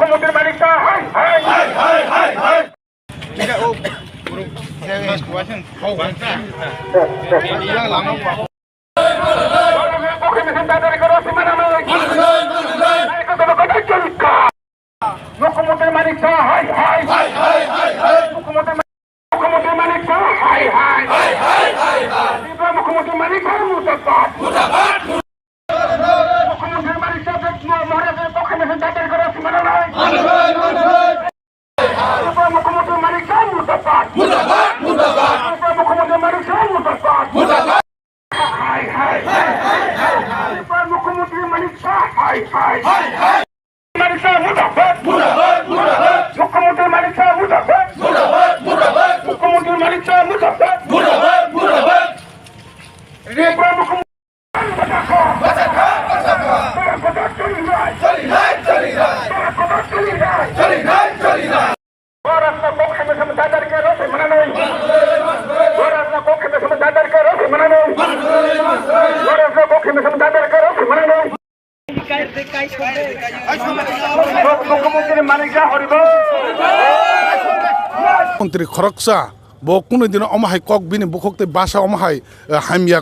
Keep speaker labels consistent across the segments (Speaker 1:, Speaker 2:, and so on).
Speaker 1: মুখ্যমন্ত্রী মানিক শাহ হাই হাই হাই হাই হাই হাই মুখ্যমন্ত্রী মানিক শাহ হাই হাই হাই হাই হাই হাই মুখ্যমন্ত্রী মানিক শাহ হাই হাই হাই হাই হাই হাই মুখ্যমন্ত্রী মানিক শাহ মুর্দাবাদ মুর্দাবাদ মুখ্যমন্ত্রী মানিক শাহ মহারাজের পক্ষে মেশিন দাঁড় করে সীমানা নাই মুখ্যমন্ত্রী মানিক শাহ মুর্দাবাদ মুর্দাবাদ মুর্দাবাদ মুখ্যমন্ত্রী মানিক শাহ মুর্দাবাদ মুর্দাবাদ হাই হাই হাই হাই হাই মুখ্যমন্ত্রী মানিক শাহ হাই হাই হাই হাই মানিক শাহ মুর্দাবাদ মুর্দাবাদ মুর্দাবাদ মুখ্যমন্ত্রী মানিক শাহ মুর্দাবাদ মুর্দাবাদ মুর্দাবাদ মুখ্যমন্ত্রী মানিক শাহ মুর্দাবাদ মুর্দাবাদ মুর্দাবাদ
Speaker 2: মন্ত্রী খরকসা bo kuno dino omahai kok bini bukokte basa omahai hamya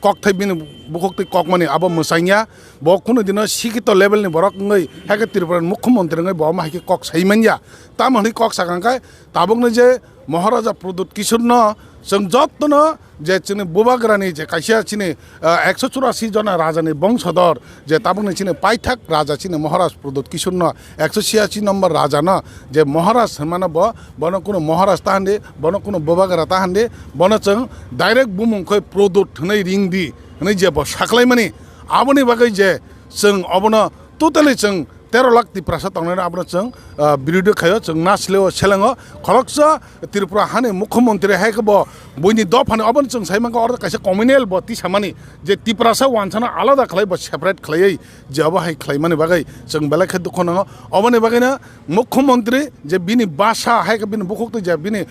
Speaker 2: kok thai bini bukokte kok mani abo musanya bo kuno dino sikito level ni borok ngai hake Tripura mukhyamontri ngai bo omahai ki kok saimanya tamani kok sakangkai tabok ne je Maharaja Pradut Kishore no जों जत्न जे चिने बुबाग्रानी जे काइसिया चिने 184 जना राजानि वंशधर जे ताबंगनि चिने पाइथाक राजा चिने महाराज प्रदूत किशोर न 186 number राजा न जे महाराज माने बन कुनो महाराज ताहान्डे बन कुनो बुबाग्रा ताहान्डे बन जों डाइरेक्ट बुमुंखै प्रदूत हनै रिंगदि हनै जे ब साख्लाइमानि आबनि बागै जे जों अबनो टोटली जों 13 लाख Tripura तंगने आपन जों बिरुदो खायो जों नासलेओ सेलेङो खरकसा Tripura हाने मुख्यमंत्री हायकबो बयनि दफाने अबन जों साइमांगो अर्दा काइसे कम्युनेल बति सामानि जे Tripura वानसाना आलादा खालाय ब सेपारेट खालायै जे अब हाय खालायमानि बागै जों बेलेखे दुखन अबनि बागैना मुख्यमंत्री जे बिनि भाषा हायक बिनि बुखुकते जे बिनि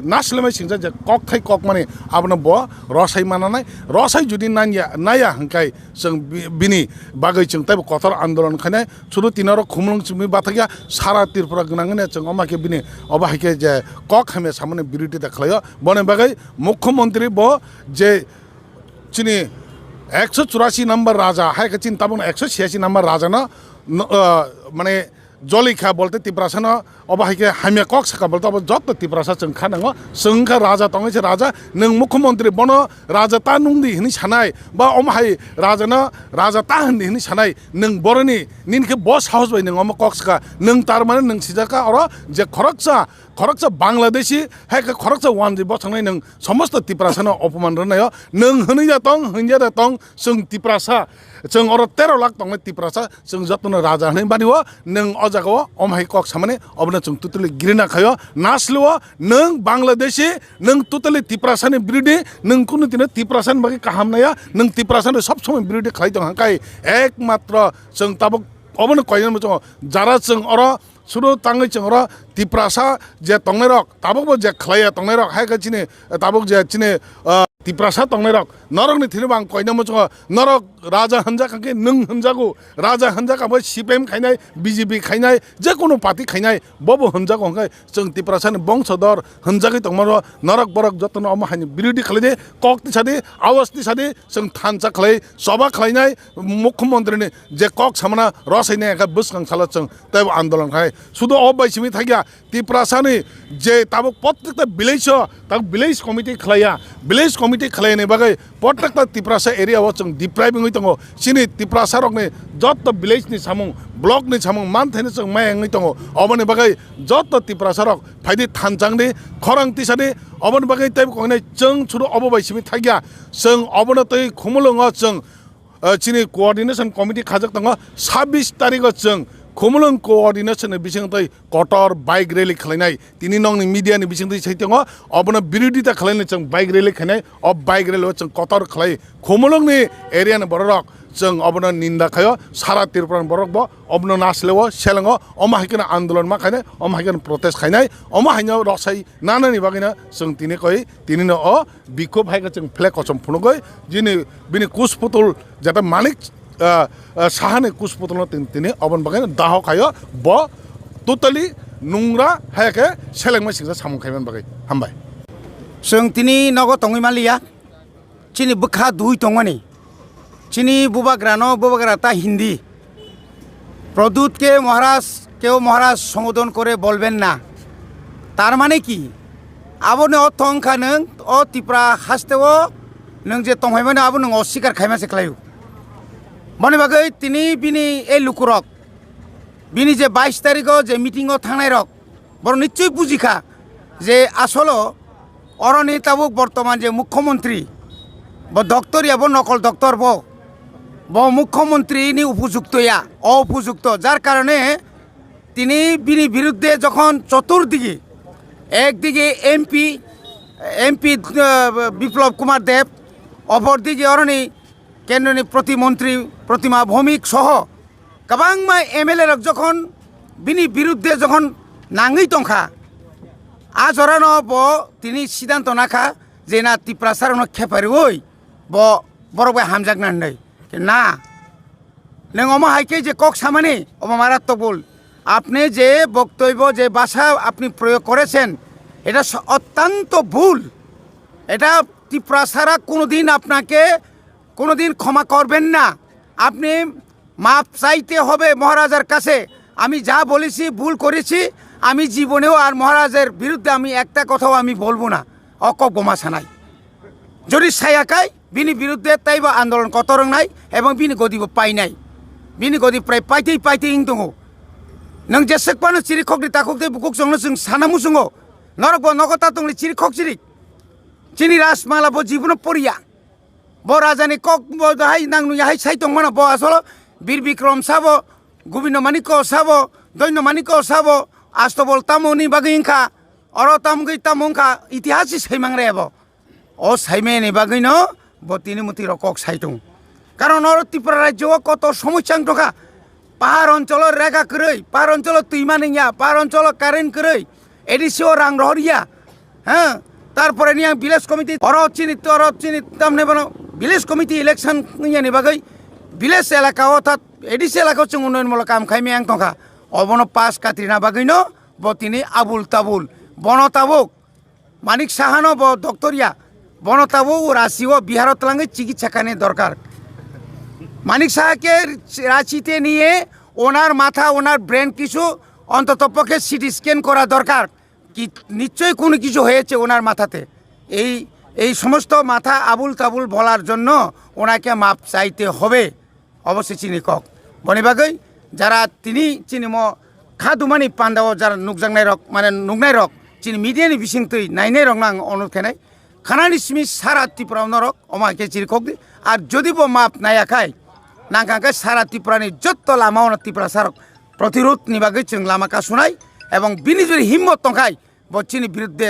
Speaker 2: नासलेमै सिंजा जे कक थाय कक माने आपन ब रसाय मानानाय रसाय जुदि नाया हंकाय जों बिनि बागै जों ताय कथर आन्दोलन खानाय सुरु तिनारो खुमलुं चिमि बाथाया सारा Tripura गनांगने जों अमाके बिनि अबाहायके जे कक हामे सामने बिरुदि देखायो बने बागै मुख्यमंत्री ब जे चिनि 184 नंबर राजा हायके चिन ताबन 186 नंबर राजा न माने जलिखा बोलते Tripura न अबाहायके हामे कक सका बोलते अब जत Tripura जों खानांगो जोंखा राजा तंगैसे राजा नों मुख्यमंत्री बन राजा ता नुंदि हिनि सानाय बा अमहाय राजा न राजा ता हन्दी हिनि सानाय नों बरनि निनखे बस हाउस बाय नों अम कक सका नों तार माने नों सिजाका अर जे खरकसा बांग्लादेशी हायके खरकसा वान जे बसंनाय नों समस्त Tripura न अपमान रनाय नों हनै जातं हन्या जातं जों Tripura जों अर 13 लाख तंगै Tripura जों जतन राजा हनै बानिव नों अजागो अमहाय कक सामाने अब जों टोटली गिरिना खायो नासलो नों बांग्लादेशी नों टोटली Tripura नि बिरुदि नों कुनु दिन Tripura नि बागै काहामनाया नों Tripura नि सब समय बिरुदि खालाय दं हांकाय एकमात्र जों ताबक अबनो कयन मजो जारा जों अर सुरु तांगै जों अर Tripura जे तंगै रक ताबक जे खालाया तंगै रक हायका चिने ताबक जे चिने Tripura तंगै रक नरकनि थिनबा आं कयन मजो नरक राजा हन्जा काके नों हन्जागो राजा हन्जा काबो CPM खायनाय BJP खायनाय जे कोनो पार्टी खायनाय बबो हन्जागो हंगाय जों Tripura नि वंशधर हन्जागै तंमरो नरक बरक जतन अमहानि बिरुदि खालायदे ककति सादे आवाजति सादे जों थानसा खालाय सभा खालायनाय मुख्यमंत्रीनि जे कक सामना रसायनाय का बुसखां साला जों तब आन्दोलन खाय सुदो अबायसिमि थागिया Tripura नि जे ताबो प्रत्येकता विलेज कमिटि खालाया विलेज कमिटि खालायनाय बागै प्रत्येकता Tripura एरिया व जों डिप्राइबिं दङ सिनि Tripura रकनि जत विलेजनि सामुं ब्लकनि सामुं मानथायनो जों मायङै दङ अबनि बागै जत Tripura रक फायदि थानजांनि खरांति सादे अबनि बागै टाइप कयनाय जों सुरु अबायसिमि थागिया जों अबनो तै खुमलुङा जों चिनि कोअर्डिनेशन कमिटि खाजक दङ 26 तारिख जों खुमलुं कोअर्डिनेशन बिसिंथै कटर बाइक रैली खालायनाय तिनि नंनि मीडियानि बिसिंथै सैतङ अबनो बिरोधिता खालायनाय जों बाइक रैली खानाय अब बाइक रैली जों कटर खालाय खुमलुंनि एरियानि बरक जों अबनो निन्दा खायो सारा Tripura बरक ब अबनो नासलेओ सेलेङो अमाहायकन आन्दोलन मा खायनाय अमाहायकन प्रोटेस्ट खायनाय अमाहायनो रसाय नानानि बागैना जों तिनि कय तिनिनो बिखुब हायका जों फ्लेग कसम फुनगै जिनि बिनि कुसपुतुल जाता मानिक साहाने कुसपुतुल तिनि अबन बागैना दाह खायो ब totally nungra haike selengma singsa samung khaiman bagai hambai
Speaker 3: जों दिनै नगद तङै मालिया चिनि बखा दुइ तङनि चिनि बुबाग्राता हिंदी प्रदूत के महाराज संबोधन करे बोलबेन ना तार माने कि आबोनो अथंखा नों अ तिप्रा हास्तेओ नों जे तंहायमाने आबो नों अस्वीकार खायमासे खालायो माने बागै तिनि बिनि ए लुकुरक बिनि जे 22 तारिखो जे मिटिंगो थांनाय रक बर निश्चय बुजिखा जे आसलो अरनि ताबुक बर्तमान जे मुख्यमंत्री ब डक्टरिया ब नकल डक्टर ब मुख्यमंत्री नि उपयुक्तया अउपयुक्त जार कारणे तिनि बिनि बिरुद्धे जखन चतुर्दिके एकदिके एमपी विप्लव कुमार देव अपरदिके अरनि केंद्रनि प्रतिमंत्री प्रतिमा भौमिक सह गोबां एमएलए रक जखन बिनि बिरुद्धे जखन नाङै दंखा आजरानो ब तिनि सिद्धांत नाखा जेना तिप्रासारनो खेपारिवै ब बरबे हामजागना नै ना नों अमा हाइके जे कक सामाने अमा मारात्मक बोल আপনি যে বক্তব্য যে ভাষা আপনি প্রয়োগ করেছেন এটা অত্যন্ত ভুল এটা তিপ্রাসারা কোনোদিন আপনাকে কোনোদিন ক্ষমা করবেন না আপনি মাপ চাইতে হবে মহারাজার কাছে আমি যা বলেছি ভুল করেছি আমি জীবনেও আর মহারাজের বিরুদ্ধে আমি একটা কথাও আমি বলবো না অকক বোমা সানাই যদি সায়াকাই বিনি বিরুদ্ধে তাইবা আন্দোলন কতরং নাই এবং বিনি গদিব পাই নাই বিনি গদি প্রায় পাইতেই ইং দङ नों जेसेबांनो चिरि खगनि ताखुकदे बुकुक जोंनो जों सानामु जोङो नरक नगता तंनि चिरि खक चिरि चिनि राजमाला ब जीवन परिया ब राजानि कक ब हाय नांनु याहाय साइतंग माना ब आसल वीर विक्रम साबो गोविंद मानिक साबो दैन्य मानिक साबो आस्तबल तामुनि बागैंखा अर तामुगै तामुंखा इतिहास सैमांरेबो ओ साइमेनि बागैनो ब तिनि मुति रकक साइतंग कारण अर त्रिपुरा राज्य कत समस्या दंखा পাহাড় অঞ্চল রেখা কই পাহাড় অঞ্চল তুইমা নিয়া পাহাড় অঞ্চল কারেন্ট কই এডিসিও রাং রহরিয়া হ্যাঁ তারপরে নিয়া ভিলেজ কমিটি অরচিনি তামনে বনো ভিলেজ কমিটি ইলেকশন নিয়া নিবাগৈ ভিলেজ এলাকা অর্থাৎ এডিসি এলাকা जों উন্নয়নমূলক কাম খাইমে আং তঙ্কা অবন পাস কাত্রিনা বাগৈনো বতিনি আবুল তাবুল বনতাবুক মানিক সাহানো ব ডক্টরিয়া বনতাবুক রাশিও বিহারত লাঙ্গে চিকিৎসা কানে দরকার মানিক সাহাকে রাঁচিতে নিয়ে ওনার মাথা ওনার ব্রেন কিছু অন্ততপক্ষে সিটি স্ক্যান করা দরকার কি নিশ্চয়ই কোনো কিছু হয়েছে ওনার মাথাতে এই সমস্ত মাথা আবুল তাবুল বলার জন্য ওনাকে মাপ চাইতে হবে অবশ্যই চিনি কক বনিবাগৈ যারা তিনি চিনি ম খাদুমানি পান্ডাও যারা নুকজাংনাই রক মানে নুকনাই রক চিনি মিডিয়ানি বিসিংতৈ নাইনাই রক নাং অনুরোধ খানাই খানানি সিমি সারা ত্রিপুরা নরক অমাকে চিনি কক আর যদি ব মাপ নায়াখাই नांखांखा सारा त्रिपुरानि जत्त लामावनो त्रिपुरा सारक प्रतिरोध निबागै जों लामाखा सुनाय एवं बिनि जुदि हिम्मत दंखाय बच्चिनि बिरुद्धे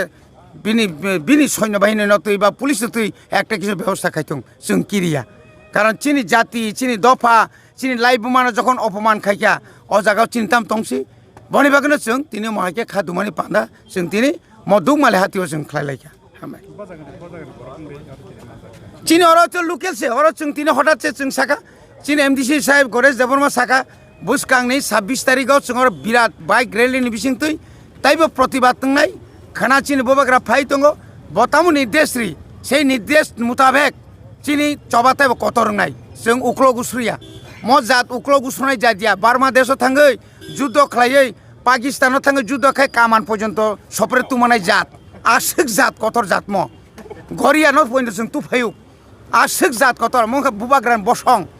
Speaker 3: बिनि सैन्य बाहिनी नतै बा पुलिस नतै একটা কিছু ব্যবস্থা খাইथं जों किरिया कारण चिनि जाति चिनि दफा चिनि लाइबुमानो जखन अपमान खाइया अ जागाव चिन्ताम तंसि बनि बागैनो जों तिनि माहाके खादुमानि पान्दा जों तिनि मदुक माले हातियाव जों खालायलायखा चिनि अर लोकेल से अर जों तिनि हठात से जों साका चिन एमडीसी साहेब गणेश देवबर्मा साखा बुसकांनि 26 तारिखआव जों बिराट बाइक रैलीनि बिसिंतै ताइबो प्रतिबाद तंनाय खाना चिनि बबाग्रा फाइ दङ बतामु निर्देशरी সেই निर्देश मुताबिक चिनि चबाताइबो कतरंनाय जों उक्ल गुस्रिया म जात उक्ल गुस्रनाय जादिया बार्मा देशआव थाङै जुद्ध खालायै पाकिस्तानाव थाङै जुद्ध खाय कामान पर्यन्त सप्रे तुमानाय जात आसिक जात कतर जात म गरिया न पइन्ट जों तुफायु आसिक जात कतर म बुबाग्रान बसं